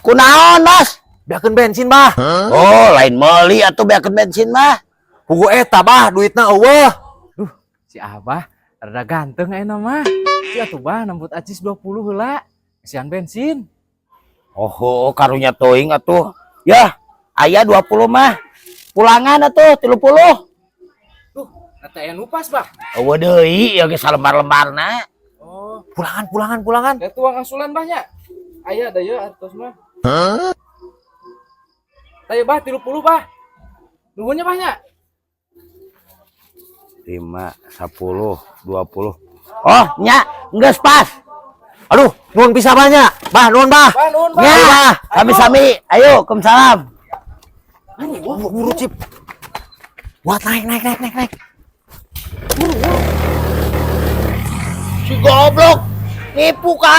Kunaon Mas? Biarkan bensin bah. Oh lain meuli atuh beakeun bensin mah. Pugu eta bah duitna eueuh. Duh, si Abah rada ganteng ayeuna mah. Si atuh bah nambut acis 20 heula. Kasihan bensin. Oh karunya teuing atuh. Yah, aya 20 mah. Pulangan atuh 30. Duh, kata aya nupas bah. Eueuh deui ya ge salembar-lembarna. Oh, Pulangan. ya tuang asulan bahnya. Aya da ye atos mah. Taya bah 30 bah. Nuhunnya bahnya. 5, 10, 20. Oh, nya, geus pas. Aduh, nuhun pisah banyak. Bah, nuhun bah. Bah, nuhun bah. Nya, sami-sami. Ayo, kumsalam. Buru Cip. Buat naik. Si goblok nipu ka